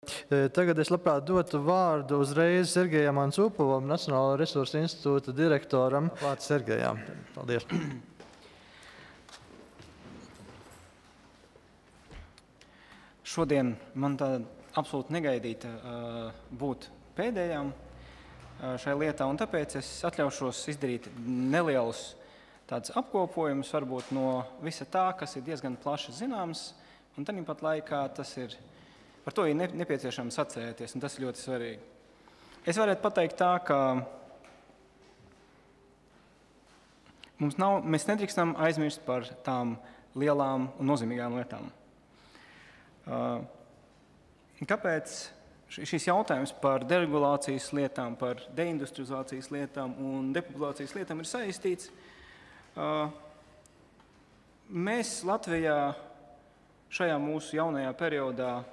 Tagad es labprāt dotu vārdu uzreiz Sergejam Ancupovam, Nacionālo resursu institūta direktoram. Vārds Sergejam. Paldies. Šodien man tā absolūti negaidīta būt pēdējām šai lietā, un tāpēc es atļaušos izdarīt nelielus tādus apkopojumus varbūt no visa tā, kas ir diezgan plaši zināms, un tāpat laikā tas ir par to ir nepieciešams atcerēties, un tas ir ļoti svarīgi. Es varētu pateikt tā, ka mēs nedrīkstam aizmirst par tām lielām un nozīmīgām lietām. Kāpēc šis jautājums par deregulācijas lietām, par deindustrializācijas lietām un depopulācijas lietām ir saistīts? Mēs Latvijā šajā mūsu jaunajā periodā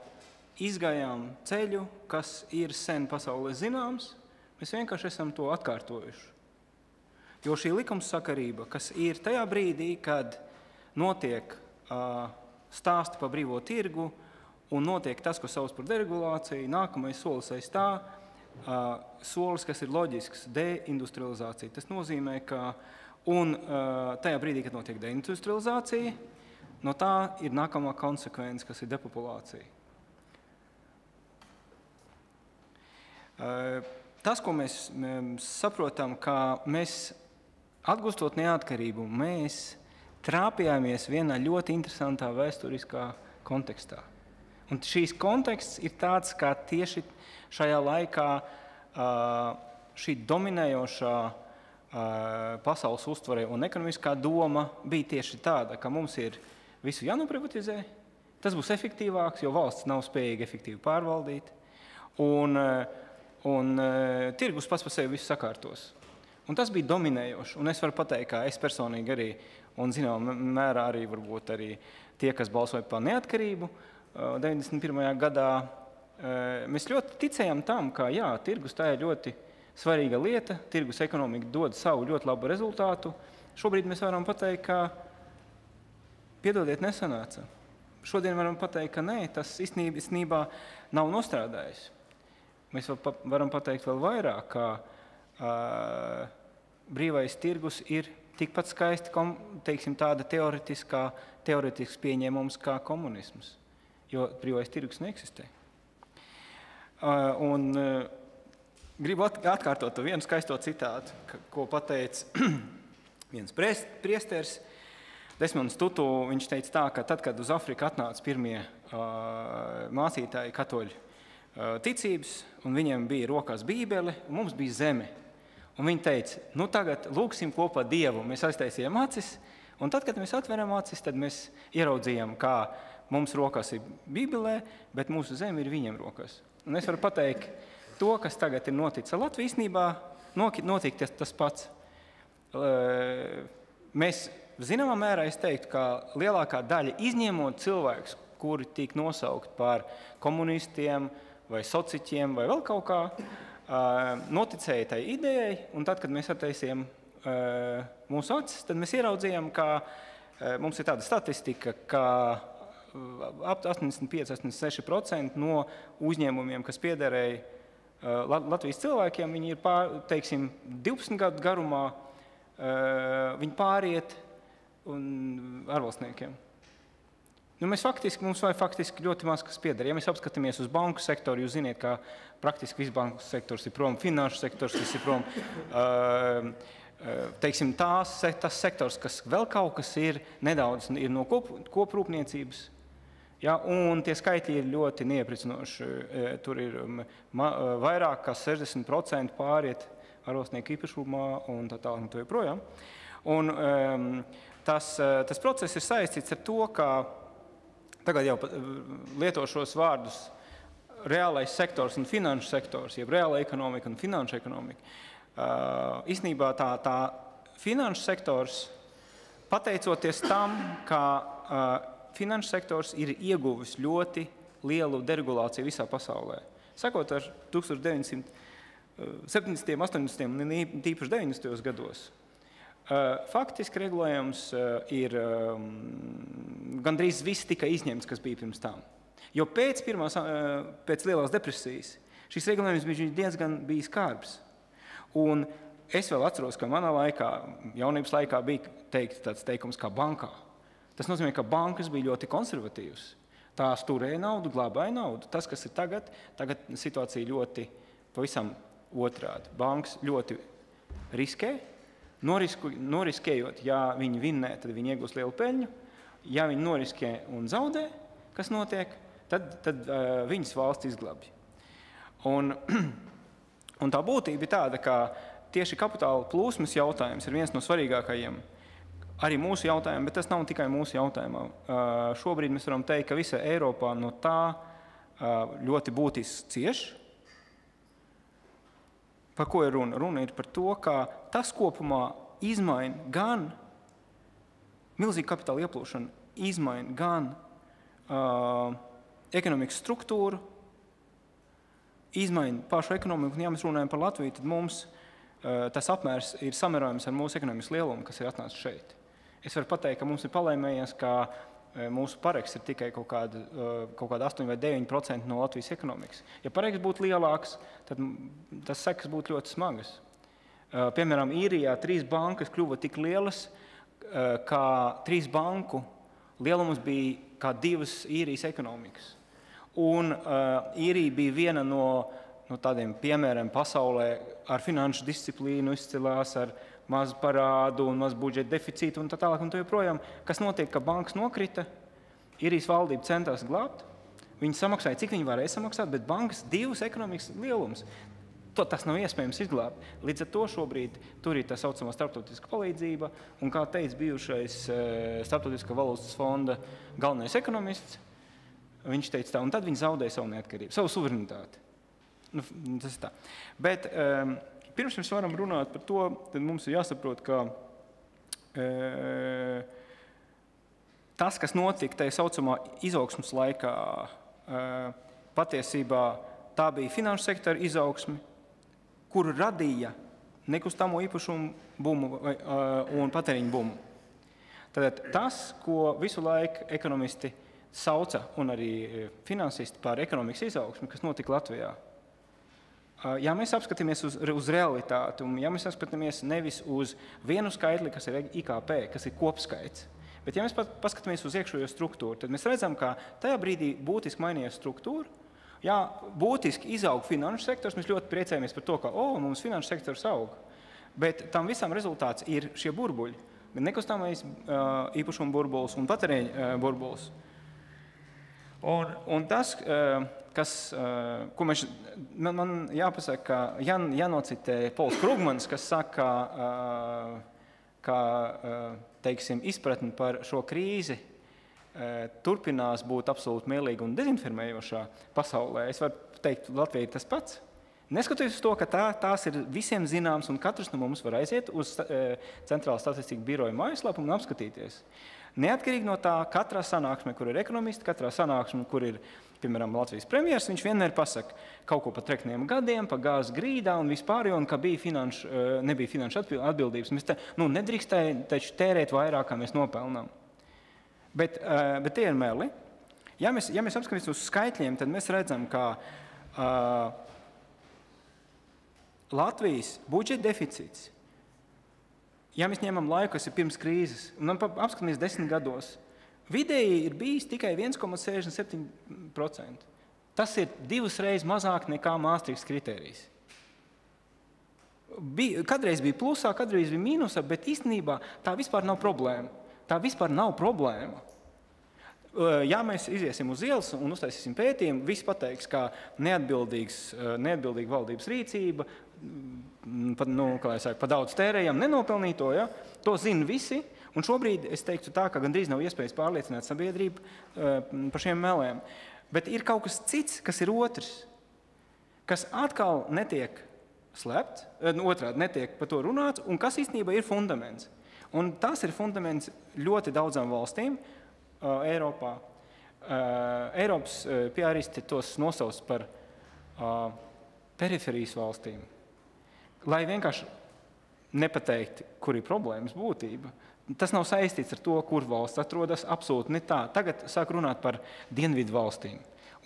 izgājām ceļu, kas ir sen pasaulē zināms, mēs vienkārši esam to atkārtojuši. Jo šī likumsakarība, kas ir tajā brīdī, kad notiek stāsti par brīvo tirgu un notiek tas, ko sauc par deregulāciju, nākamais solis aiz tā, solis, kas ir loģisks, deindustrializācija. Tas nozīmē, ka tajā brīdī, kad notiek deindustrializācija, no tā ir nākamā konsekvence, kas ir depopulācija. Tas, ko mēs saprotam, ka mēs, atgūstot neatkarību, mēs trāpījāmies vienā ļoti interesantā vēsturiskā kontekstā. Un šīs konteksts ir tāds, ka tieši šajā laikā šī dominējošā pasaules uztvere un ekonomiskā doma bija tieši tāda, ka mums ir visu jānoprivatizē, tas būs efektīvāks, jo valsts nav spējīga efektīvi pārvaldīt, un tirgus pats par sevi visu sakārtos. Un tas bija dominējoši. Un es varu pateikt, ka es personīgi arī, un zināmā mērā arī varbūt arī tie, kas balsoja par neatkarību 91. gadā, mēs ļoti ticējām tam, ka jā, tirgus tā ir ļoti svarīga lieta, tirgus ekonomika dod savu ļoti labu rezultātu. Šobrīd mēs varam pateikt, ka piedodiet, nesanāca. Šodien varam pateikt, ka nē, tas īstenībā nav nostrādājis. Mēs varam pateikt vēl vairāk, ka brīvais tirgus ir tikpat skaisti, teiksim, tāda teoretisks pieņēmums kā komunisms, jo brīvais tirgus neeksistē. Un gribu atkārtot vienu skaisto citātu, ko pateica viens priesteris, Desmonds Tutu. Viņš teica tā, ka tad, kad uz Afriku atnāca pirmie mācītāji katoļu ticības, un viņiem bija rokās bībele, un mums bija zeme. Un viņi teica, nu tagad lūksim kopā Dievu. Mēs aiztaisījām acis, un tad, kad mēs atveram acis, tad mēs ieraudzījām, kā mums rokās ir bībelē, bet mūsu zeme ir viņiem rokās. Un es varu pateikt, to, kas tagad ir noticis Latvijā, īstenībā notika tas pats. Mēs zināmā mērā es teiktu, ka lielākā daļa izņemot cilvēkus, kuri tiek nosaukt par komunistiem, vai sociķiem, vai vēl kaut kā, noticēja tai idejai, un tad, kad mēs attaisījām mūsu acis, tad mēs ieraudzījām, ka mums ir tāda statistika, ka ap 85–86% no uzņēmumiem, kas piederēja Latvijas cilvēkiem, viņi ir, teiksim, 12 gadu garumā, viņi pāriet ārvalstniekiem. Mums faktiski ļoti maz, kas pieder. Ja mēs apskatāmies uz banku sektoru, jūs ziniet, ka praktiski viss banku sektors ir prom, finanšu sektors, kas ir prom, teiksim, tas sektors, kas vēl kaut kas ir nedaudz ir no koprūpniecības, ja, un tie skaitļi ir ļoti neiepricinoši. Tur ir vairāk kā 60% pāriet ārvalstnieku īpašumā un tā tālāk un to joprojām. Un tas process ir saistīts ar to, ka tagad jau lietošos vārdus reālais sektors un finanšu sektors, jeb reāla ekonomika un finanšu ekonomika. Īstenībā tā finanšu sektors, pateicoties tam, ka finanšu sektors ir ieguvis ļoti lielu deregulāciju visā pasaulē. Sakot ar 1970., 80. un tīpaši 90. gados, faktiski regulējums ir gandrīz viss tika izņemts, kas bija pirms tam. Jo pēc lielās depresijas šis regulējums bija diezgan skarbs. Un es vēl atceros, ka manā laikā, jaunības laikā bija tāds teikums kā bankā. Tas nozīmē, ka bankas bija ļoti konservatīvas. Tās turēja naudu, glābāja naudu. Tas, kas ir tagad situācija ļoti pavisam otrādi. Bankas ļoti riskē, noriskējot, ja viņi vinnē, tad viņi iegūs lielu peļņu. Ja viņi noriskē un zaudē, kas notiek, tad viņas valsts izglābj. Un tā būtība ir tāda, ka tieši kapitāla plūsmas jautājums ir viens no svarīgākajiem arī mūsu jautājumiem, bet tas nav tikai mūsu jautājumā. Šobrīd mēs varam teikt, ka visa Eiropā no tā ļoti būtiski cieš. Par ko ir runa? Runa ir par to, ka tas kopumā izmaina gan milzīgu kapitāla ieplūšanu, izmaina gan ekonomikas struktūru, izmaina pašu ekonomiku. Ja mēs runājam par Latviju, tad mums tas apmērs ir samērojams ar mūsu ekonomikas lielumu, kas ir atnācis šeit. Es varu pateikt, ka mums ir palēmējies, ka mūsu pareks ir tikai kaut kāda 8 vai 9% no Latvijas ekonomikas. Ja pareks būtu lielāks, tad tas sekas būtu ļoti smagas. Piemēram, Īrijā 3 bankas kļuva tik lielas, kā 3 banku lielums bija kā 2 Īrijas ekonomikas. Un Īrija bija viena no tādiem piemēriem pasaulē ar finanšu disciplīnu, izcilās ar mazu parādu un mazu budžeta deficītu un tā tālāk un tā joprojām. Kas notiek, ka bankas nokrita, Īrijas valdība centās glābt, viņi samaksāja, cik viņi varēja samaksāt, bet bankas 2 ekonomikas lielums. Tas nav iespējams izglābt. Līdz ar to šobrīd tur ir tā saucamā starptautiska palīdzība, un kā teica bijušais Starptautiskā valūtas fonda galvenais ekonomists, viņš teica tā, un tad viņi zaudēja savu neatkarību, savu suverenitāti. Tas ir tā. Bet pirms mēs varam runāt par to, tad mums ir jāsaprot, ka tas, kas notika tajā saucamā izaugsmas laikā, patiesībā tā bija finanšu sektora izaugsme, kuru radīja nekustamo īpašumu bumu un patēriņu bumu. Tad tas, ko visu laiku ekonomisti sauca un arī finansisti par ekonomikas izaugsmi, kas notika Latvijā. Ja mēs apskatāmies uz realitāti, un ja mēs apskatāmies nevis uz vienu skaitli, kas ir IKP, kas ir kopskaits, bet ja mēs paskatāmies uz iekšējo struktūru, tad mēs redzam, ka tajā brīdī būtiski mainījās struktūra. Ja būtiski izaug finanšu sektors, mēs ļoti priecājamies par to, ka mums finanšu sektors aug. Bet tam visam rezultāts ir šie burbuļi. Nekustamais īpašuma burbulis un patēriņa burbulis. Un tas, ko man jāpasaka, ka jānocitē Pols Krugmans, kas saka, ka teiksim, izpratni par šo krīzi turpinās būt absolūti mēlīga un dezinformējošā pasaulē. Es varu teikt, Latvija ir tas pats. Neskatoties uz to, ka tās ir visiem zināms un katrs no mums var aiziet uz Centrālā statistika biroja mājaslapumu un apskatīties. Neatkarīgi no tā, katrā sanāksmē, kur ir ekonomisti, katrā sanāksmē, kur ir, piemēram, Latvijas premjers, viņš vienmēr pasaka kaut ko par trekniem gadiem, par gāzes grīdā un vispār, un ka nebija finanšu atbildības. Mēs nedrīkstēja taču tērēt vairāk, kā mēs nopelnām. Bet tie ir meli. Ja mēs apskatīsimies uz skaitļiem, tad mēs redzam, ka Latvijas budžeta deficīts, ja mēs ņemam laiku, kas ir pirms krīzes, un apskatāmies 10 gados, vidēji ir bijis tikai 1,67%. Tas ir 2 reizes mazāk nekā Maastrichts kritērijs. Kadreiz bija plusā, kadreiz bija mīnusā, bet īstenībā tā vispār nav problēma. Tā vispār nav problēma. Ja mēs iziesim uz ielas un uztaisīsim pētījumu, visi pateiks, ka neatbildīga valdības rīcība, pa daudz tērējam, nenopelnīto, ja? To zina visi, un šobrīd es teiktu tā, ka gandrīz nav iespējas pārliecināt sabiedrību par šiem meliem. Bet ir kaut kas cits, kas ir otrs, kas atkal netiek slēpts, otrādi netiek par to runāts, un kas īstenībā ir fundaments. Un tas ir fundaments ļoti daudzām valstīm Eiropā. Eiropas piaristi tos nosauc par periferijas valstīm. Lai vienkārši nepateikt, kur ir problēmas būtība, tas nav saistīts ar to, kur valsts atrodas, absolūti ne tā. Tagad sāk runāt par dienvidu valstīm.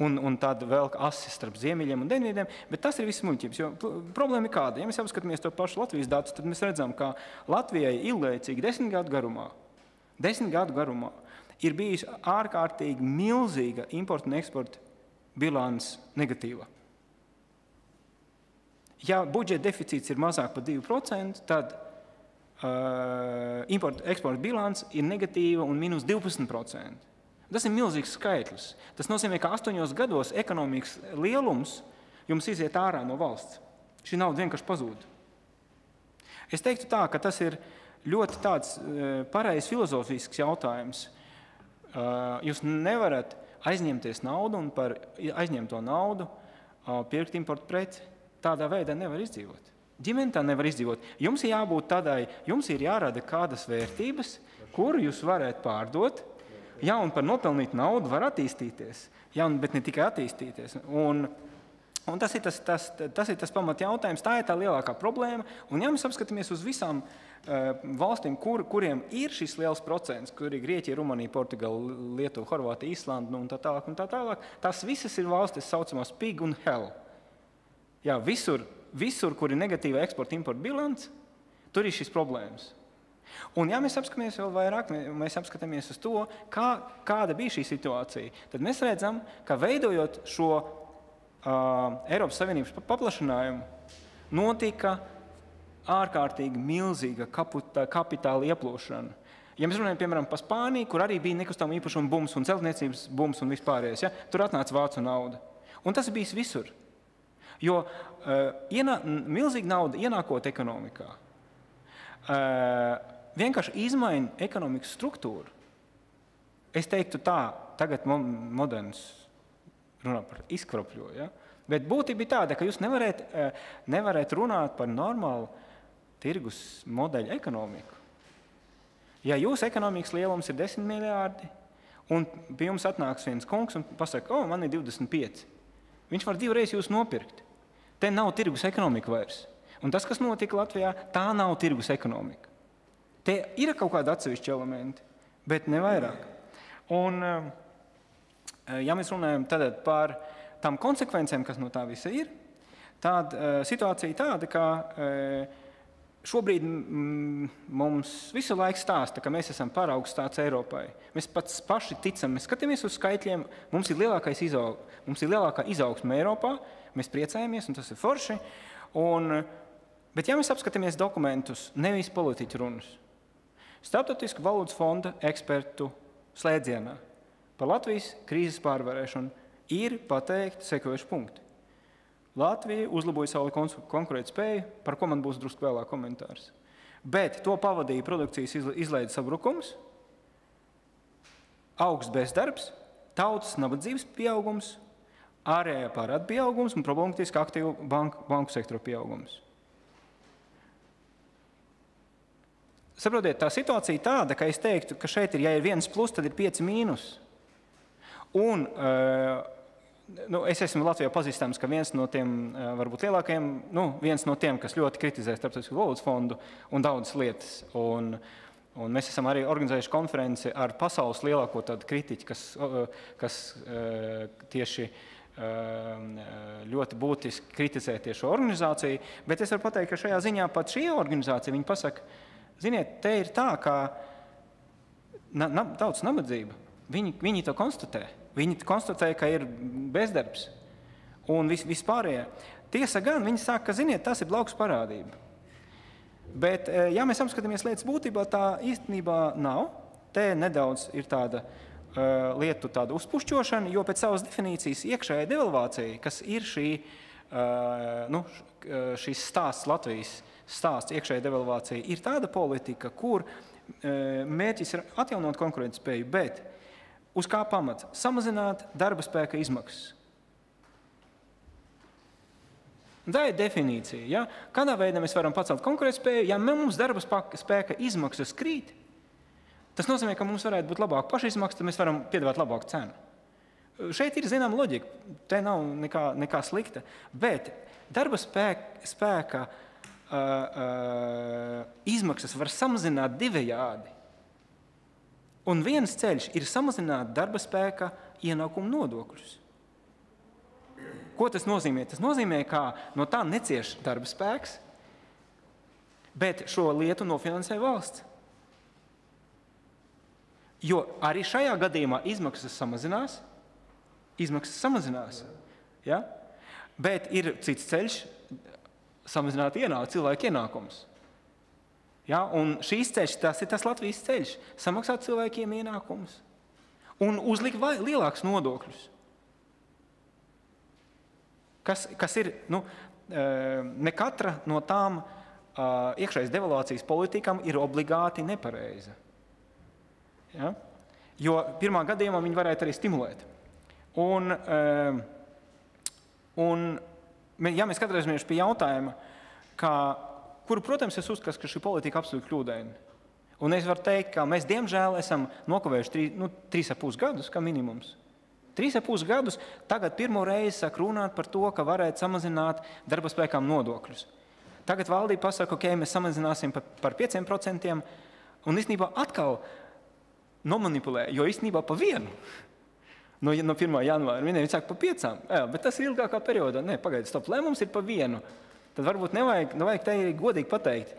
un tad vēl asis starp ziemeļiem un dienvidiem, bet tas ir viss muļķības. Jo problēma ir kāda? Ja mēs apskatāmies to pašu Latvijas datus, tad mēs redzam, ka Latvijai ilglaicīgi 10 gadu garumā ir bijusi ārkārtīgi milzīga importa un eksporta bilance negatīva. Ja budžeta deficīts ir mazāk par 2%, tad eksporta bilance ir negatīva un minus 12%. Tas ir milzīgs skaitlis. Tas nozīmē, ka 8 gados ekonomikas lielums jums iziet ārā no valsts. Šī nauda vienkārši pazūd. Es teiktu tā, ka tas ir ļoti tāds pareizs filozofisks jautājums. Jūs nevarat aizņemties naudu un par aizņemto naudu pirkt importu preci. Tādā veidā nevar izdzīvot. Ģimene tā nevar izdzīvot. Jums ir jābūt tādai, jums ir jārada kādas vērtības, kuru jūs varētu pārdot. Jā, un par nopelnītu naudu var attīstīties, bet ne tikai attīstīties. Un tas ir tas pamat jautājums, tā ir tā lielākā problēma. Un ja mēs apskatāmies uz visām valstīm, kuriem ir šis liels procents, kur ir Grieķija, Rumānija, Portugāla, Lietuva, Horvātija, Islanda un tā tālāk, tās visas ir valstis saucamās pig un hell. Jā, visur, kur ir negatīva eksporta-importa bilance, tur ir šīs problēmas. Un ja mēs apskatāmies vēl vairāk, mēs apskatāmies uz to, kāda bija šī situācija, tad mēs redzam, ka veidojot šo Eiropas Savienības paplašinājumu, notika ārkārtīgi milzīga kapitāla ieplūšana. Ja mēs runājam, piemēram, par Spāniju, kur arī bija nekustamo īpašumu bums un celtniecības bums un vispārējais, ja, tur atnāca vācu nauda. Un tas bijis visur. Jo milzīga nauda ienākot ekonomikā, vienkārši izmaina ekonomikas struktūru. Es teiktu tā, tagad moderns runā par izkropļo, ja? Bet būtība ir tāda, ka jūs nevarētu runāt par normālu tirgus modeļu ekonomiku. Ja jūsu ekonomikas lielums ir 10 miljārdi, un pie jums atnāks viens kungs un pasaka, man ir 25, viņš var 2 reizes jūs nopirkt. Te nav tirgus ekonomika vairs. Un tas, kas notika Latvijā, tā nav tirgus ekonomika. Te ir kaut kādi atsevišķi elementi, bet ne vairāk. Un, ja mēs runājam tad par tām konsekvencēm, kas no tā visa ir, tad situācija tāda, ka šobrīd mums visu laiku stāsta, ka mēs esam paraugs tāds Eiropai. Mēs pats paši ticam, mēs skatāmies uz skaitļiem, mums ir lielākā izaugsme Eiropā, mēs priecājamies, un tas ir forši. Bet ja mēs apskatāmies dokumentus, nevis politiķu runas, Starptautiskā valūtas fonda ekspertu slēdzienā par Latvijas krīzes pārvarēšanu ir pateikti sekojoši punkti. Latvija uzlaboja savu konkurētspēju, par ko man būs drusku vēlāk komentārs. Bet to pavadīja produkcijas izlaides sabrukums, augsts bezdarbs, tautas nabadzības pieaugums, ārējā parāda pieaugums un problematiski aktīvu banku sektoru pieaugums. Saprotiet, tā situācija tāda, ka es teiktu, ka šeit ir, ja ir 1 plus, tad ir 5 mīnus. Un es esmu Latvijā pazīstams, ka viens no tiem varbūt lielākajiem, viens no tiem, kas ļoti kritizē Starptautisko valūtas fondu un daudzas lietas. Un mēs esam arī organizējuši konferenci ar pasaules lielāko tādu kritiķu, kas tieši ļoti būtiski kritizē tieši šo organizāciju. Bet es varu pateikt, ka šajā ziņā pat šī organizācija, viņi pasaka, ziniet, te ir tā, ka tautas nabadzība, viņi to konstatē. Viņi konstatē, ka ir bezdarbs un vispārējā. Tiesa gan, viņi saka, ka, ziniet, tas ir blakus parādība. Bet, ja mēs apskatāmies lietas būtībā, tā īstenībā nav. Te nedaudz ir tāda lietu tāda uzpušķošana, jo pēc savas definīcijas iekšējā devalvācija, kas ir šīs stāsts Latvijas stāsts, iekšējā devalvācija, ir tāda politika, kur mērķis ir atjaunot konkurētspēju, bet uz kā pamats? Samazināt darba spēka izmaksas. Tā ir definīcija. Ja? Kādā veidā mēs varam pacelt konkurētspēju, ja mums darba spēka izmaksas krīt, tas nozīmē, ka mums varētu būt labāka pašizmaksa, tad mēs varam piedāvāt labāku cenu. Šeit ir zināma loģika, te nav nekā slikta, bet darba spēka izmaksas var samazināt divējādi. Un viens ceļš ir samazināt darba spēka ienākumu nodokļus. Ko tas nozīmē? Tas nozīmē, ka no tā necieš darba spēks, bet šo lietu nofinansē valsts. Jo arī šajā gadījumā izmaksas samazinās, ja? Bet ir cits ceļš samazināt cilvēku ienākumus. Ja? Un šīs ceļš, tas ir tas Latvijas ceļš, samaksāt cilvēkiem ienākumus un uzlikt lielākus nodokļus. Kas ir, ne katra no tām iekšējas devalvācijas politikām ir obligāti nepareiza. Ja? Jo pirmā gadījumā viņi varētu arī stimulēt. Ja mēs skatāmies pie jautājuma, kuru, protams, es uzskatu, ka šī politika absolūti kļūdaina. Un es varu teikt, ka mēs, diemžēl, esam nokavējuši 3,5 gadus, kā minimums. 3,5 gadus tagad pirmo reizi sāk runāt par to, ka varētu samazināt darba spēkām nodokļus. Tagad valdība pasaka, ok, mēs samazināsim par 5%, un īstenībā atkal nomanipulē, jo īstenībā pa 1. No 1. janvāra viņi sāk pa 5, bet tas ir ilgākā periodā. Nē, pagaidi, stop, lēmums ir pa 1. Tad varbūt nevajag te godīgi pateikt.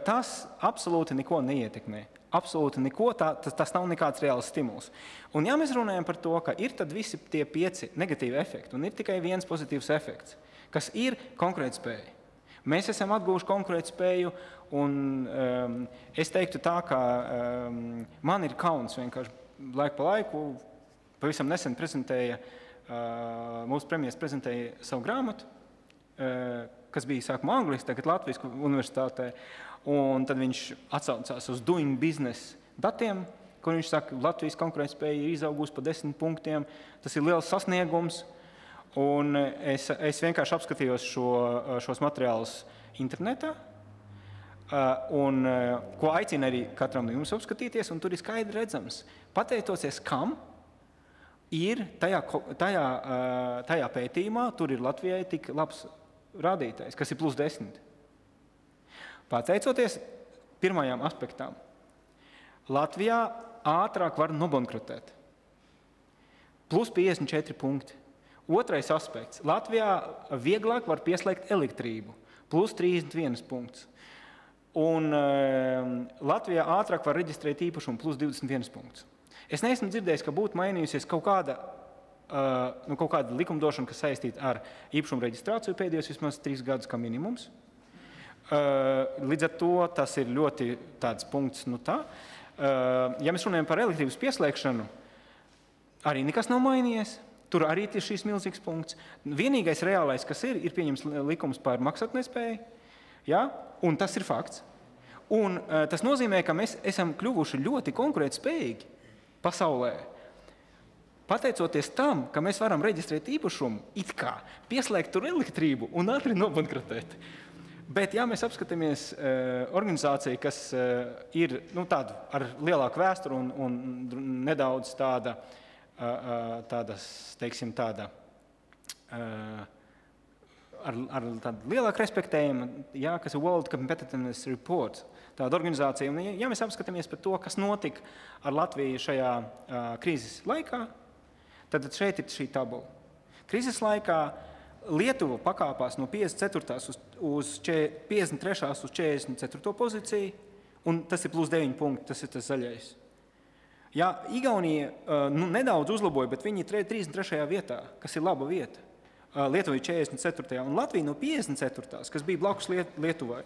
Tas absolūti neko neietekmē. Absolūti neko, tas nav nekāds reāls stimuls. Un ja mēs runājam par to, ka ir tad visi tie 5 negatīvi efekti, un ir tikai viens pozitīvs efekts, kas ir konkurētspēja. Mēs esam atguvuši konkurētspēju, un es teiktu tā, ka man ir kauns vienkārši laiku pa laiku. Pavisam nesen mūsu premjeras prezentēja savu grāmatu, kas bija sākumā angliski, tagad Latvijas universitātē, un tad viņš atsaucās uz Doing Business datiem, kur viņš saka, Latvijas konkurētspēja ir izaugusi pa 10 punktiem, tas ir liels sasniegums, un es vienkārši apskatījos šos materiālus internetā, un ko aicina arī katram no jums apskatīties, un tur ir skaidri redzams, pateicoties kam, ir tajā pētījumā, tur ir Latvijai tik labs rādītājs, kas ir +10. Pateicoties pirmajām aspektām, Latvijā ātrāk var nobankrotēt. +54 punkti. Otrais aspekts. Latvijā vieglāk var pieslēgt elektrību. +31 punkts. Un Latvijā ātrāk var reģistrēt īpašumu. +21 punkts. Es neesmu dzirdējis, ka būtu mainījusies kaut kāda likumdošana, kas saistīta ar īpašumu reģistrāciju pēdējos vismaz 3 gadus kā minimums. Līdz ar to tas ir ļoti tāds punkts. Ja mēs runājam par elektrības pieslēgšanu, arī nekas nav mainījies. Tur arī ir šīs milzīgs punkts. Vienīgais reālais, kas ir pieņems likums par maksātnespēju, ja? Un tas ir fakts. Un tas nozīmē, ka mēs esam kļuvuši ļoti konkurētspējīgi pasaulē. Pateicoties tam, ka mēs varam reģistrēt īpašumu, it kā pieslēgt tur elektrību un ātri nobankrotēt. Bet, ja mēs apskatāmies organizāciju, kas ir tāda ar lielāku vēsturu un nedaudz tāda ar tādu lielāku respektējumu, kas ir World Competitiveness Report, tāda organizācija. Un, ja mēs apskatāmies par to, kas notika ar Latviju šajā krīzes laikā, tad šeit ir šī tabula. Krīzes laikā Lietuva pakāpās no 54. uz 53. uz 44. pozīciju, un tas ir +9 punkti, tas ir tas zaļais. Ja Igaunija nedaudz uzlaboja, bet viņi ir 33. vietā, kas ir laba vieta. Lietuva ir 44. un Latvija no 54. kas bija blakus Lietuvai.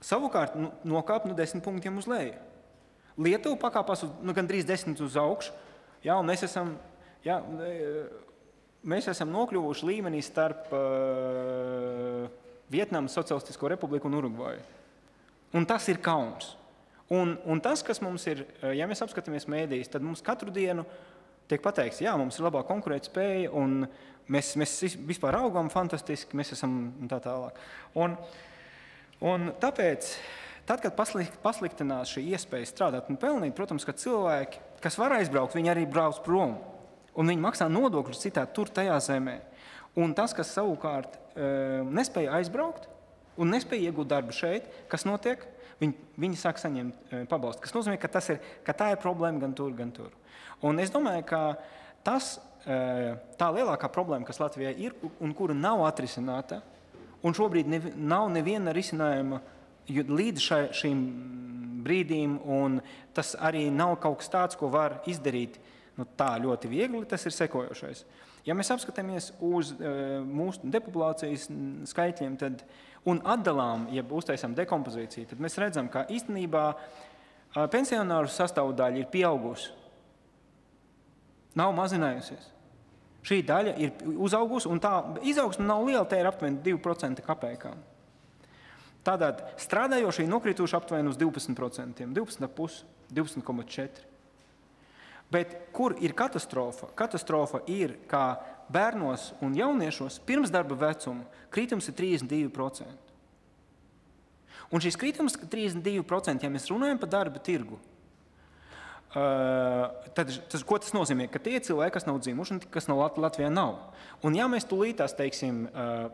Savukārt nokāp 10 punktiem uz leju. Lietuva pakāpās gandrīz 10 uz augšu, ja, un mēs esam nokļuvuši līmenī starp Vietnamas Socialistisko Republiku un Urugvaju. Un tas ir kauns. Un tas, kas mums ir, ja mēs apskatāmies mēdījus, tad mums katru dienu tiek pateikts, jā, mums ir labā konkurētspēja, un mēs vispār augam fantastiski, mēs esam tā tālāk. Un tāpēc, tad, kad pasliktinās šī iespēja strādāt un pelnīt, protams, ka cilvēki, kas var aizbraukt, viņi arī brauc prom. Un viņi maksā nodokļus citādi tur tajā zemē. Un tas, kas savukārt nespēja aizbraukt un nespēja iegūt darbu šeit, kas notiek, viņi sāk saņemt pabalstu. Kas nozīmē, ka tā ir problēma gan tur, gan tur. Un es domāju, ka tas tā lielākā problēma, kas Latvijai ir un kura nav atrisināta, un šobrīd nav neviena risinājuma līdz šīm brīdīm, un tas arī nav kaut kas tāds, ko var izdarīt tā ļoti viegli, tas ir sekojošais. Ja mēs apskatāmies uz mūsu depopulācijas skaitļiem un atdalām, ja uztaisām dekompozīciju, tad mēs redzam, ka īstenībā pensionāru sastāvdaļa ir pieaugusi. Nav mazinājusies. Šī daļa ir uzaugusi, un tā izaugsme nav liela, tā ir aptuveni 2% kapēkām. Tātad strādājošie nokrituši aptuveni uz 12%, 12,5%, 12,4%. Bet kur ir katastrofa? Katastrofa ir, kā bērnos un jauniešos pirms darba vecuma kritums ir 32%. Un šis kritums 32%, ja mēs runājam par darba tirgu, tad ko tas nozīmē? Ka tie cilvēki, kas nav dzimuši un kas nav Latvijā, nav. Un ja mēs tūlītās, teiksim,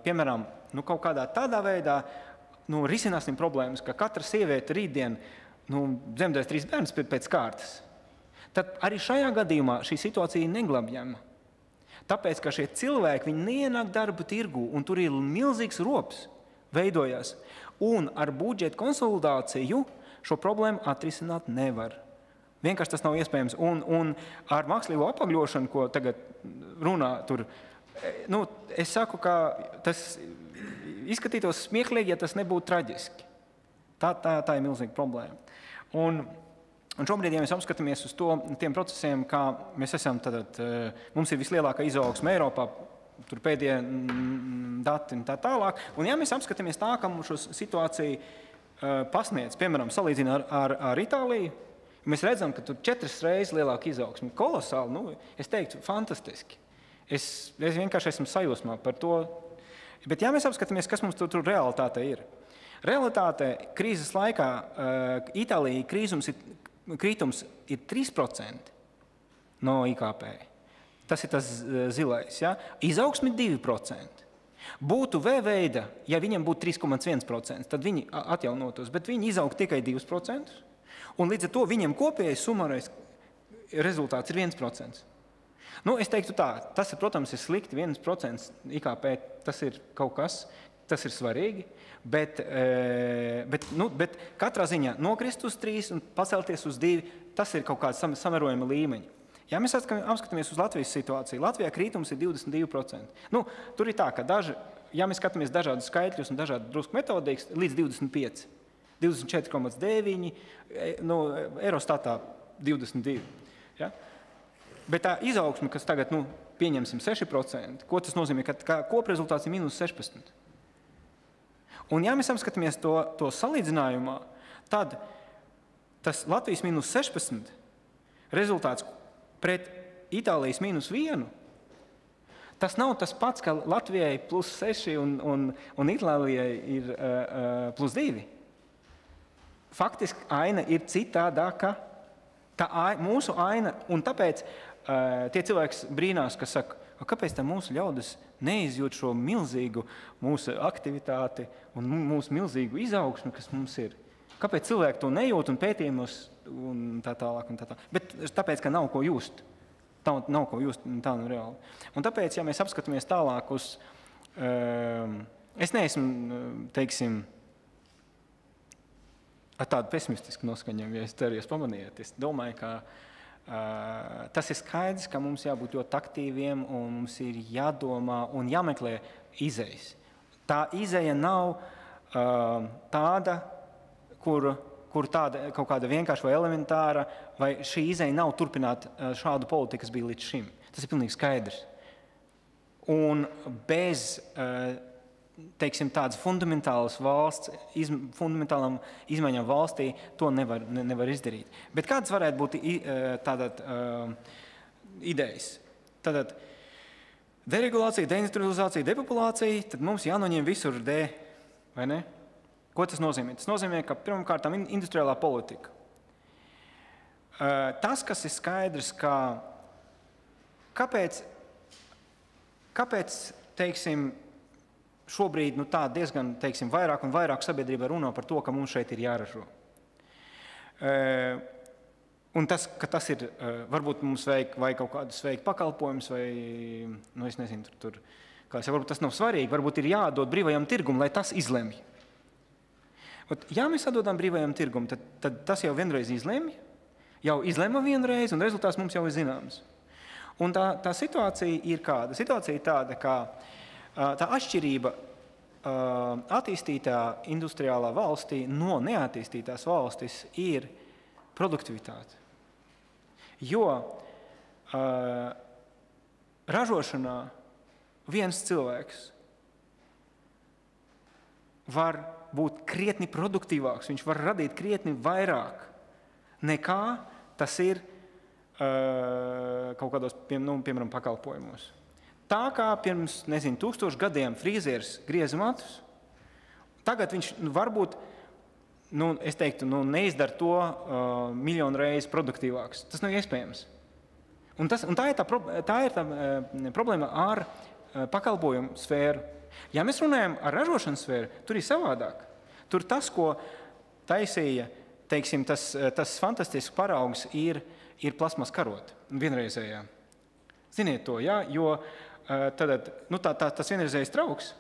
piemēram, kaut kādā tādā veidā risināsim problēmas, ka katra sieviete rītdien dzemdēs 3 bērnus pēc kārtas, tad arī šajā gadījumā šī situācija ir neglabjama. Tāpēc, ka šie cilvēki, viņi neienāk darba tirgu, un tur ir milzīgs rops veidojas. Un ar budžeta konsolidāciju šo problēmu atrisināt nevar. Vienkārši tas nav iespējams. Un ar mākslīgo apagļošanu, ko tagad runā tur, es saku, ka tas izskatītos smieklīgi, ja tas nebūtu traģiski. Tā ir milzīga problēma. Un šobrīd, ja mēs apskatāmies uz tiem procesiem, kā mēs esam, mums ir vislielākā izaugsme Eiropā, tur pēdējie dati un tā tālāk. Un ja mēs apskatāmies tā, ka mums šo situāciju pasniedz, piemēram, salīdzina ar Itāliju, mēs redzam, ka tur 4 reizes lielāka izaugsme. Kolosāli, es teiktu, fantastiski. Es vienkārši esmu sajūsmā par to. Bet ja mēs apskatāmies, kas mums tur realitāte ir. Realitāte krīzes laikā Itālijā krītums ir 3% no IKP. Tas ir tas zilais. Ja? Izaugsme 2%. Būtu V-veida, ja viņam būtu 3,1%, tad viņi atjaunotos, bet viņi izaug tikai 2%. Un līdz ar to viņam kopējais summarais rezultāts ir 1%. Es teiktu tā, tas, protams, ir slikti, 1% IKP, tas ir kaut kas, tas ir svarīgi, bet katrā ziņā nokrist uz 3 un pacelties uz 2, tas ir kaut kāds samērojama līmeņa. Ja mēs apskatāmies uz Latvijas situāciju, Latvijā krītums ir 22%. Tur ir tā, ka ja mēs skatāmies dažādus skaitļus un dažādu drusku metodikas, līdz 25%. 24,9, Eurostatā 22. Ja? Bet tā izaugsme, kas tagad, pieņemsim 6%, ko tas nozīmē, ka koprezultāts ir minus 16. Un ja mēs apskatāmies to salīdzinājumā, tad tas Latvijas minus 16 rezultāts pret Itālijas minus 1, tas nav tas pats, ka Latvijai plus 6 un Itālijai ir plus 2. Faktiski aina ir citādāka, mūsu aina, un tāpēc tie cilvēki brīnās, kas saka, kāpēc tā mūsu ļaudis neizjūt šo milzīgu mūsu aktivitāti un mūsu milzīgu izaugsmu, kas mums ir. Kāpēc cilvēki to nejūt un pētījumus un tā tālāk un tā tālāk. Bet tāpēc, ka nav ko just. Nav ko just, tā nav reāli. Un tāpēc, ja mēs apskatāmies tālāk uz, es neesmu, teiksim, ar tādu pesimistisku noskaņojumu, ja es ceru, jūs pamanījāt. Es domāju, ka tas ir skaidrs, ka mums jābūt ļoti aktīviem un mums ir jādomā un jāmeklē izejas. Tā izeja nav tāda, kur tāda kaut kāda vienkārša vai elementāra, vai šī izeja nav turpināt šādu politiku, kas bija līdz šim. Tas ir pilnīgi skaidrs. Un bez teiksim, tādas fundamentālas fundamentālām izmaiņām valstī to nevar izdarīt. Bet kādas varētu būt tātad idejas? Tātad deregulācija, deindustrializācija, depopulācija, tad mums jānoņem visur D, vai ne? Ko tas nozīmē? Tas nozīmē, ka pirmkārt industriālā politika. Tas, kas ir skaidrs, ka kāpēc teiksim, šobrīd tā diezgan, teiksim, vairāk un vairāk sabiedrība runā par to, ka mums šeit ir jāražo. Un tas, ka tas ir, varbūt mums vajag kaut kādus veikt pakalpojumus vai, es nezinu, varbūt tas nav svarīgi, varbūt ir jādod brīvajam tirgum, lai tas izlemj. Ja mēs atdodam brīvajam tirgum, tad tas jau vienreiz izlemj, jau izlema vienreiz, un rezultāts mums jau ir zināms. Un tā situācija ir kāda? Situācija ir tāda, ka tā atšķirība attīstītā industriālā valstī no neattīstītās valstis ir produktivitāte. Jo ražošanā viens cilvēks var būt krietni produktīvāks, viņš var radīt krietni vairāk nekā tas ir kaut kādos, piemēram, pakalpojumos. Tā kā pirms, 1000 gadiem frīzieris grieza matus, tagad viņš varbūt, es teiktu, neizdara to miljonu reizi produktīvāks. Tas nav iespējams. Un tā ir tā problēma ar pakalpojumu sfēru. Ja mēs runājam ar ražošanas sfēru, tur ir savādāk. Tur tas, ko taisīja, teiksim, tas fantastisks paraugs ir plasmas karota, vienreizējā. Ziniet to, ja? Jo tas vienreizējais trauks,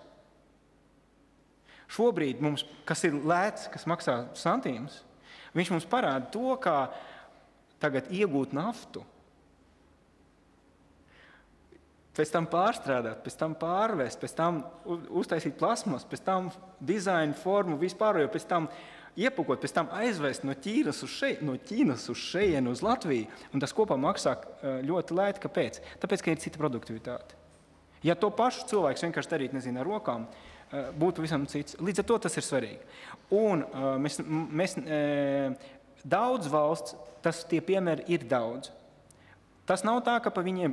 šobrīd mums, kas ir lēts, kas maksā santīmus, viņš mums parāda to, kā tagad iegūt naftu, pēc tam pārstrādāt, pēc tam pārvest, pēc tam uztaisīt plasmas, pēc tam dizainu, formu, vispār, jo pēc tam iepakot, pēc tam aizvest no Ķīnas uz šejienu uz Latviju, un tas kopā maksā ļoti lēti. Kāpēc? Tāpēc, ka ir cita produktivitāte. Ja to pašu cilvēks vienkārši darīt, nezinu, ar rokām, būtu visam cits. Līdz ar to tas ir svarīgi. Un daudz valsts, tie piemēri ir daudz. Tas nav tā, ka pa viņiem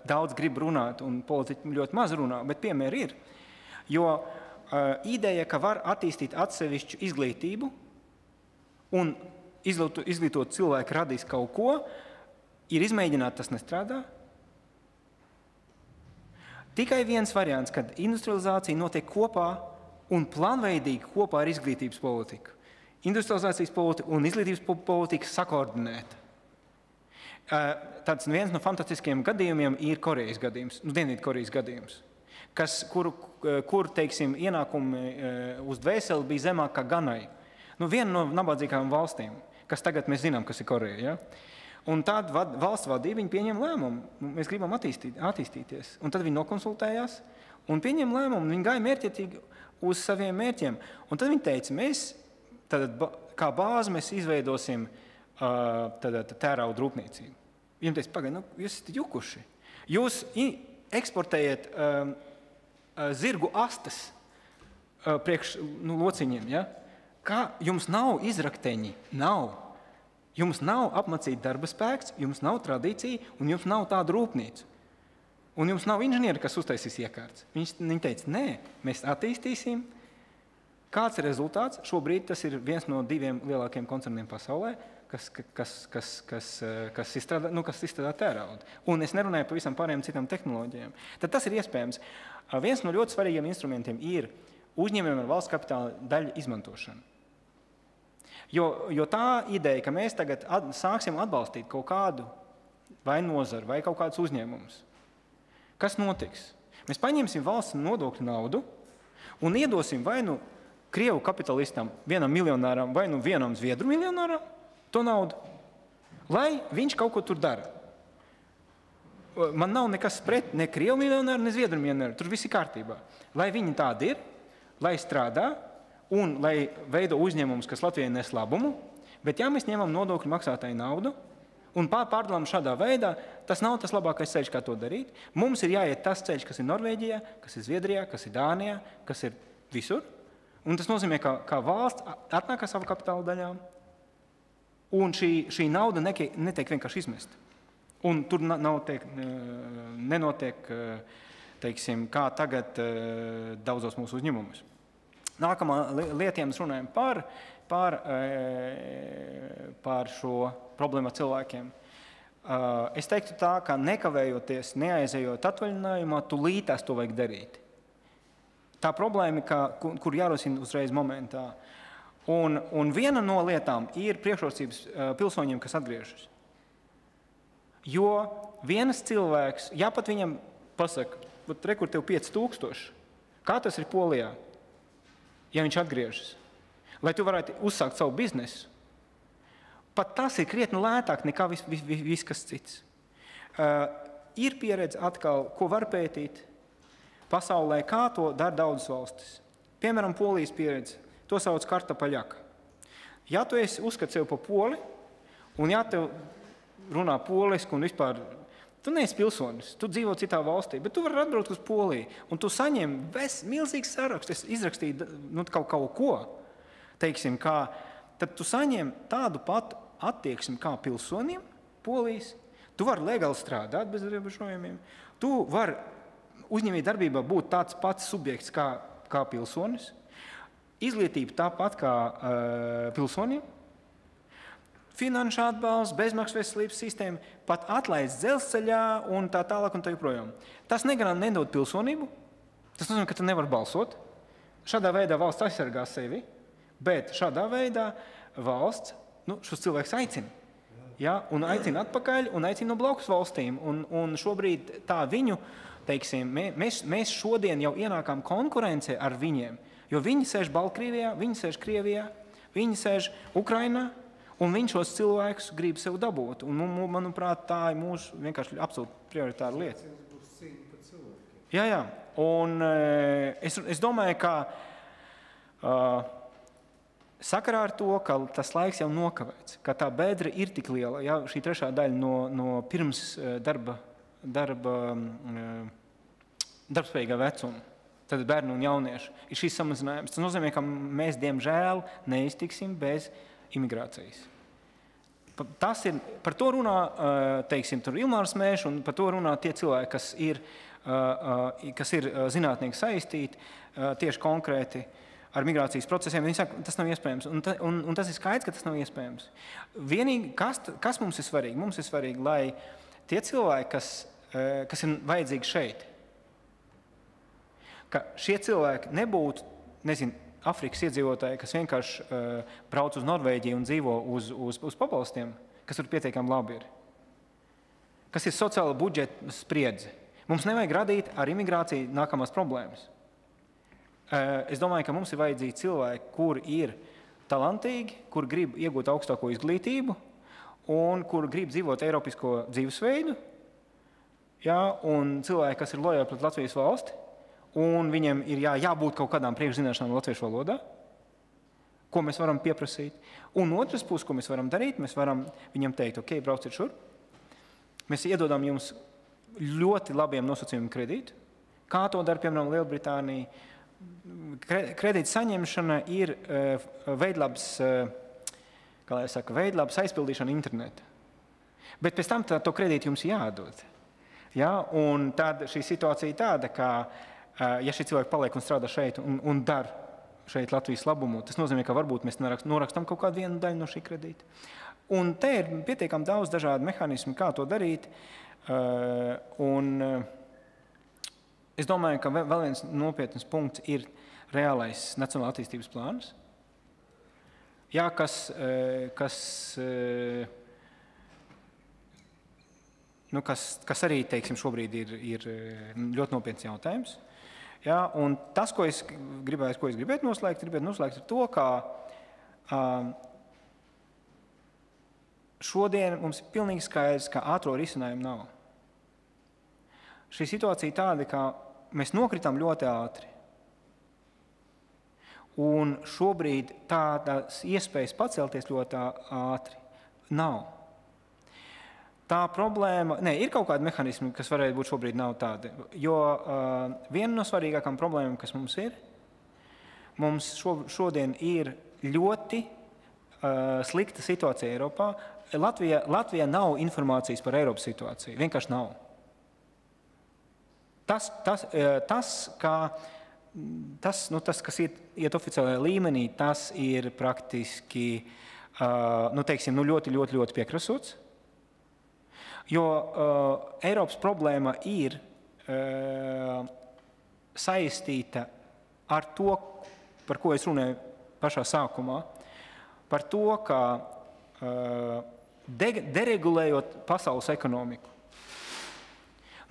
daudz grib runāt un politiķi ļoti maz runā, bet piemēri ir. Jo ideja, ka var attīstīt atsevišķu izglītību un izglītot cilvēku radīs kaut ko, ir izmēģināt, tas nestrādā. Tikai viens variants, kad industrializācija notiek kopā un plānveidīgi kopā ar izglītības politiku. Industrializācijas politika un izglītības politika sakoordinēta. Tāds viens no fantastiskiem gadījumiem ir Korejas gadījums, Dienvidkorejas gadījums, kur teiksim, ienākumi uz dvēseli bija zemāk kā Ganai. Viena no nabadzīgākām valstīm, kas tagad mēs zinām, kas ir Koreja. Ja? Un tad valsts vadība viņi pieņem lēmumu, mēs gribam attīstīties. Un tad viņi nokonsultējās un pieņem lēmumu, viņi gāja mērķietīgi uz saviem mērķiem. Un tad viņi teica, mēs kā bāzi mēs izveidosim tērauda rūpniecību. Viņam teica, pagaid, jūs esat jukuši. Jūs eksportējat zirgu astes priekš lociņiem. Ja? Kā jums nav izrakteņi? Nav. Jums nav apmācīta darba spēks, jums nav tradīcija un jums nav tāda rūpnīca. Un jums nav inženieri, kas uztaisīs iekārtas. Viņi teica, nē, mēs attīstīsim. Kāds ir rezultāts? Šobrīd tas ir viens no 2 lielākiem koncerniem pasaulē, kas izstrādā tēraudu. Un es nerunāju par visam pārējām citām tehnoloģijām. Tad tas ir iespējams. Viens no ļoti svarīgiem instrumentiem ir uzņēmumiem ar valsts kapitāla daļu izmantošana. Jo tā ideja, ka mēs tagad sāksim atbalstīt kaut kādu vai nozaru vai kaut kādus uzņēmumus, kas notiks? Mēs paņemsim valsts nodokļu naudu un iedosim vai nu Krievu kapitalistam, vienam miljonāram vai nu vienam Zviedru miljonāram to naudu, lai viņš kaut ko tur dara. Man nav nekas pret ne Krievu miljonāru, ne Zviedru miljonāru, tur viss ir kārtībā. Lai viņi tādi ir, lai strādā un lai veido uzņēmumus, kas Latvijai nes labumu, bet ja mēs ņemam nodokļu maksātāju naudu un pārdalām šādā veidā, tas nav tas labākais ceļš, kā to darīt. Mums ir jāiet tas ceļš, kas ir Norvēģijā, kas ir Zviedrijā, kas ir Dānijā, kas ir visur. Un tas nozīmē, ka valsts atnāk ar savu kapitāla daļām, un šī nauda netiek vienkārši izmesta. Un tur nenotiek, teiksim, kā tagad daudzos mūsu uzņēmumus. Nākamā lietiem mēs runājam par šo problēmu ar cilvēkiem. Es teiktu tā, ka nekavējoties, neaizejot atvaļinājumā, tūlītās to vajag darīt. Tā problēma, kur jārosina uzreiz momentā. Un viena no lietām ir priekšrocības pilsoņiem, kas atgriežas. Jo vienas cilvēks, ja pat viņam pasaka, rekur tev 5000, kā tas ir Polijā, ja viņš atgriežas, lai tu varētu uzsākt savu biznesu, pat tas ir krietni lētāk nekā viss kas cits. Ir pieredze atkal, ko var pētīt pasaulē, kā to dara daudzas valstis. Piemēram, Polijas pieredze, to sauc kartapaļaka. Ja tu esi uzskati sevi par poli, un ja tev runā poliski un vispār, tu neesi pilsonis, tu dzīvo citā valstī, bet tu vari atbraukt uz Poliju, un tu saņem milzīgs saraksts, es izrakstīju kaut ko, teiksim, tad tu saņem tādu patu attieksmi kā pilsonim Polijas, tu vari legāli strādāt bez ierobežojumiem, tu vari uzņēmēju darbībā būt tāds pats subjekts kā pilsonis, izglītība tāpat kā pilsonim, finanšu atbalsts, bezmaksas veselības sistēma, pat atlaists dzelzceļā un tā tālāk un tā joprojām. Tas nedod pilsonību, tas nozīmē, ka tu nevari balsot. Šādā veidā valsts aizsargā sevi, bet šādā veidā valsts šos cilvēkus aicina. Ja? Un aicina atpakaļ un aicina no blakus valstīm. Un šobrīd tā viņu, teiksim, mēs šodien jau ienākām konkurencē ar viņiem, jo viņi sēž Baltkrievijā, viņi sēž Krievijā, viņi sēž Ukrainā, un viņi šos cilvēkus grib sev dabūt. Un, manuprāt, tā ir mūsu vienkārši absolūti prioritāra lieta. Jā. Un es domāju, ka sakarā ar to, ka tas laiks jau nokavēts, ka tā bedra ir tik liela, ja, šī trešā daļa no pirms darbspējīgā vecuma, tad bērnu un jauniešu, ir šīs samazinājums. Tas nozīmē, ka mēs, diemžēl, neiztiksim bez imigrācijas. Par to runā, teiksim, tur Ilmārs Mēšs, un par to runā tie cilvēki, kas ir zinātnieki saistīti tieši konkrēti ar migrācijas procesiem. Viņi saka, tas nav iespējams, un tas ir skaidrs, ka tas nav iespējams. Vienīgi, kas mums ir svarīgi? Mums ir svarīgi, lai tie cilvēki, kas ir vajadzīgi šeit, ka šie cilvēki nebūtu, Afrikas iedzīvotāji, kas vienkārši brauc uz Norvēģiju un dzīvo uz pabalstiem, kas tur pietiekami labi ir. Kas ir sociāla budžeta spriedze. Mums nevajag radīt ar imigrāciju nākamās problēmas. Es domāju, ka mums ir vajadzīgi cilvēki, kuri ir talantīgi, kuri grib iegūt augstāko izglītību un kuri grib dzīvot eiropisko dzīvesveidu, ja, un cilvēki, kas ir lojāli pret Latvijas valsti, un viņiem ir jābūt kaut kādām priekšzināšanām latviešu valodā, ko mēs varam pieprasīt. Un otrs puses, ko mēs varam darīt, mēs varam viņam teikt, ok, brauciet šur. Mēs iedodam jums ļoti labiem nosacījumiem kredītu. Kā to dara, piemēram, Lielbritānija? Kredīta saņemšana ir veidlabs aizpildīšana interneta. Bet pēc tam to kredītu jums jādod. Ja? Un tad šī situācija ir tāda, ka ja šie cilvēki paliek un strādā šeit un dara šeit Latvijas labumu, tas nozīmē, ka varbūt mēs norakstam kaut kādu vienu daļu no šī kredīta. Un te ir pietiekami daudz dažādu mehānismu, kā to darīt. Un es domāju, ka vēl viens nopietns punkts ir reālais nacionāla attīstības plāns, jā, kas arī, teiksim, šobrīd ir ļoti nopietns jautājums. Ja, un tas, ko es gribētu noslēgt ar to, ka šodien mums ir pilnīgi skaidrs, ka ātro risinājumu nav. Šī situācija ir tāda, ka mēs nokritām ļoti ātri. Un šobrīd tādas iespējas pacelties ļoti ātri nav. Tā problēma, ir kaut kādi mehānismi, kas varētu būt šobrīd nav tādi, jo viena no svarīgākām problēmām, kas mums šodien ir ļoti slikta situācija Eiropā. Latvijā nav informācijas par Eiropas situāciju, vienkārši nav. Tas, kas iet oficiālajā līmenī, tas ir praktiski ļoti, ļoti, ļoti piekrasots. Jo Eiropas problēma ir saistīta ar to, par ko es runāju pašā sākumā, par to, ka deregulējot pasaules ekonomiku,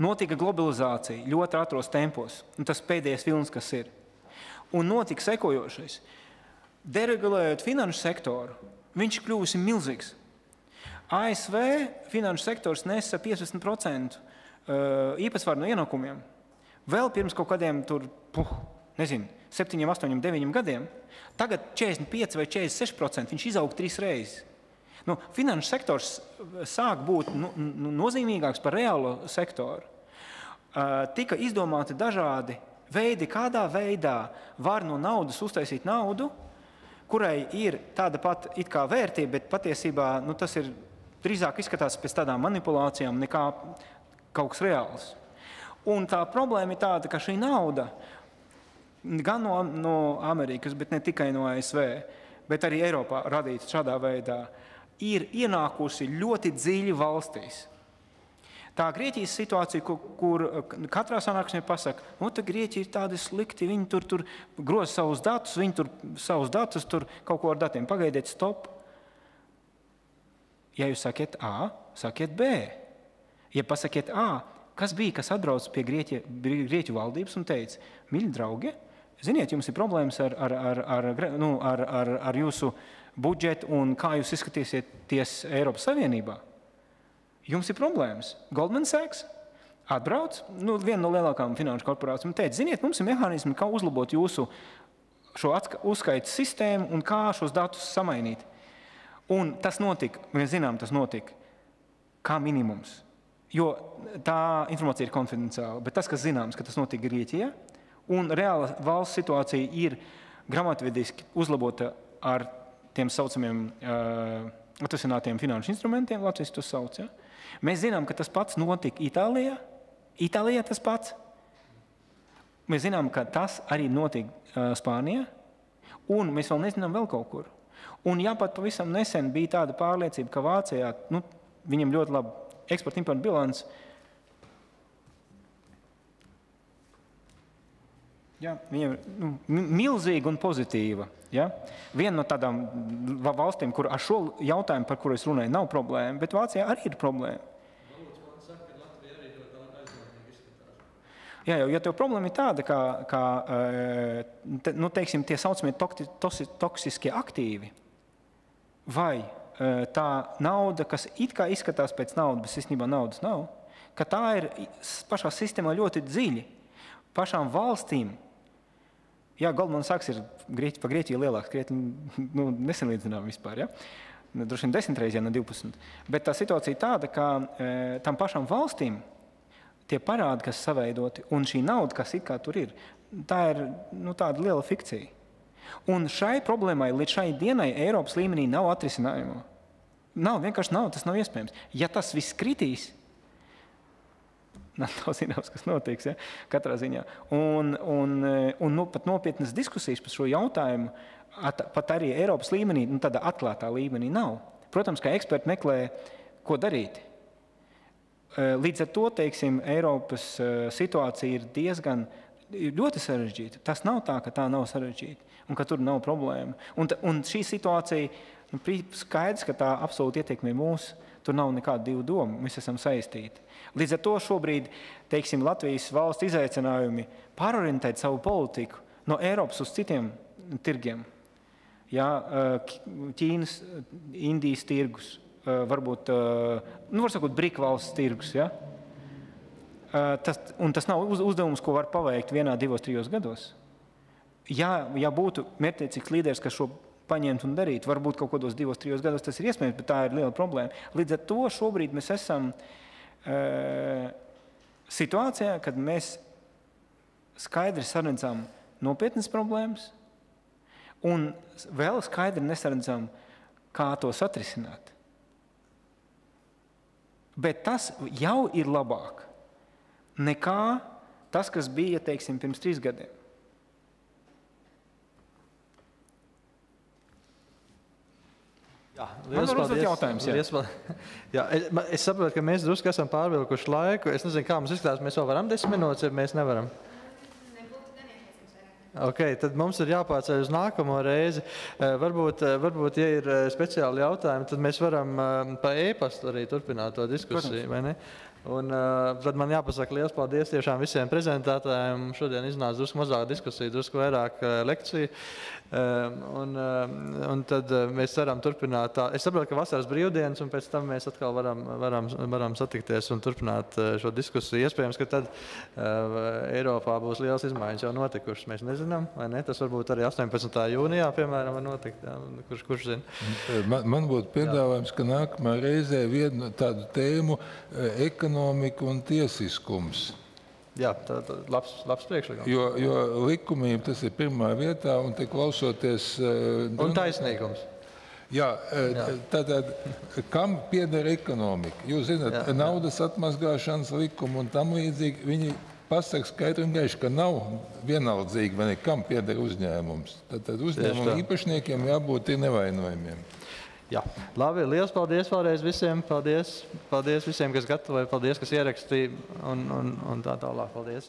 notika globalizācija ļoti ātros tempos, un tas pēdējais vilnis, kas ir. Un notika sekojošais. Deregulējot finanšu sektoru, viņš kļuvusi milzīgs. ASV finanšu sektors nesa 50% īpatsvaru no ienākumiem. Vēl pirms kaut kādiem 7, 8, 9 gadiem. Tagad 45 vai 46% viņš izaug 3 reizes. Finanšu sektors sāk būt nozīmīgāks par reālo sektoru. Tika izdomāti dažādi veidi, kādā veidā var no naudas uztaisīt naudu, kurai ir tāda pat it kā vērtība, bet patiesībā tas ir drīzāk izskatās pēc tādām manipulācijām nekā kaut kas reāls. Un tā problēma ir tāda, ka šī nauda gan no Amerikas, bet ne tikai no ASV, bet arī Eiropā radīta šādā veidā, ir ienākusi ļoti dziļi valstīs. Tā Grieķijas situācija, kur katrā sanāksmē pasaka, Grieķi ir tādi slikti, viņi tur groza savus datus, tur kaut ko ar datiem. Pagaidiet, stop. Ja jūs sakiet A, sakiet B. Ja pasakiet A, kas bija, kas atbrauc pie Grieķu valdības un teica, mīļi draugi, ziniet, jums ir problēmas ar jūsu budžetu un kā jūs izskatīsieties Eiropas Savienībā. Jums ir problēmas. Goldman Sachs atbrauc, viena no lielākām finanšu korporācijām, un teica, ziniet, mums ir mehānismi, kā uzlabot jūsu šo uzskaitas sistēmu un kā šos datus samainīt. Un tas notika, mēs zinām, tas notika kā minimums, jo tā informācija ir konfidenciāla, bet tas, kas zināms, ka tas notika Grieķijā, un reāla valsts situācija ir gramatvediski uzlabota ar tiem saucamiem atvesinātiem finanšu instrumentiem, Latvijas to sauc, ja? Mēs zinām, ka tas pats notika Itālijā. Itālijā tas pats. Mēs zinām, ka tas arī notika Spānijā. Un mēs vēl nezinām vēl kaut kur. Un jāpat pavisam nesen bija tāda pārliecība, ka Vācijā, viņam ļoti labi eksporta-importa bilants. Ja, viņam milzīga un pozitīva. Ja? Viena no tādām valstīm, kur ar šo jautājumu, par kuru es runāju, nav problēma, bet Vācijā arī ir problēma. Jā, ja tev problēma ir tāda, ka teiksim, tie saucamie toksiskie aktīvi, vai tā nauda, kas it kā izskatās pēc naudas, bet īstenībā naudas nav, ka tā ir pašā sistēmā ļoti dziļi. Pašām valstīm, jā, Goldman Sachs ir pa Grieķiju lielāks, nesenlīdzinām vispār, ja? Droši vien 10 reizes, ja ne 12. Bet tā situācija ir tāda, ka tam pašām valstīm tie parādi, kas saveidoti, un šī nauda, kas it kā tur ir, tā ir tāda liela fikcija. Un šai problēmai līdz šai dienai Eiropas līmenī nav atrisinājuma. Vienkārši nav, tas nav iespējams. Ja tas viss kritīs, nav zināms, kas notiks, ja? Katrā ziņā. Un pat nopietnas diskusijas par šo jautājumu, pat arī Eiropas līmenī, tādā atklātā līmenī nav. Protams, ka eksperti meklē, ko darīt. Līdz ar to, teiksim, Eiropas situācija ir diezgan ļoti sarežģīta. Tas nav tā, ka tā nav sarežģīta un ka tur nav problēma. Un šī situācija, skaidrs, ka tā absolūti ietekmē mūs, tur nav nekāda divu domu, mēs esam saistīti. Līdz ar to šobrīd, teiksim, Latvijas valsts izaicinājumi pārorientēt savu politiku no Eiropas uz citiem tirgiem. Ja, Ķīnas, Indijas tirgus, varbūt, var sakot, brika valsts tirgus, ja? Tas nav uzdevums, ko var paveikt 1, 2, 3 gados. Ja būtu mērķtiecīgs līderis, kas šo paņemt un darīt, varbūt kaut kādos 2, 3 gados tas ir iespējams, bet tā ir liela problēma. Līdz ar to šobrīd mēs esam situācijā, kad mēs skaidri saredzam nopietnas problēmas un vēl skaidri nesaredzam, kā tos atrisināt. Bet tas jau ir labāk nekā tas, kas bija, teiksim, pirms 3 gadiem. Jā, man var uzdot jautājums, jā. Es saprotu, ka mēs drusku esam pārvilkuši laiku. Es nezinu, kā mums izskatās, mēs vēl varam 10 minūtes, ja mēs nevaram. Okay, tad mums ir jāpārceļ uz nākamo reizi. Varbūt, ja ir speciāli jautājumi, tad mēs varam pa e-pastu arī turpināt to diskusiju, vai ne? Un tad man jāpasaka liels paldies tiešām visiem prezentētājiem. Šodien iznāca drusku mazāk diskusiju, drusku vairāk lekciju. Un tad mēs ceram turpināt tā. Es saprotu, ka vasaras brīvdienas, un pēc tam mēs atkal varam satikties un turpināt šo diskusiju. Iespējams, ka tad Eiropā būs liels izmaiņas jau notikušas. Mēs nezinām, vai ne? Tas varbūt arī 18. jūnijā, piemēram, var notikt. Jā. Kurš zina? Man būtu piedāvājums, ka nākamā reizē vienu tādu tēmu ekonomika un tiesiskums. Jā, tā labs priekšlikums. Jo likumība tas ir pirmā vietā, un te klausoties... Un taisnīgums. Jā, tātad, kam pieder ekonomika? Jūs zināt, naudas atmazgāšanas likumu un tam līdzīgi, viņi pasaka skaidri un gaiši, ka nav vienaldzīgi, vai ne, kam pieder uzņēmums. Tātad uzņēmumu īpašniekiem jābūt ir nevainojumiem. Jā, labi, liels paldies vēlreiz visiem. Paldies visiem, kas gatavoja, paldies, kas ierakstīja un tā tālāk. Paldies.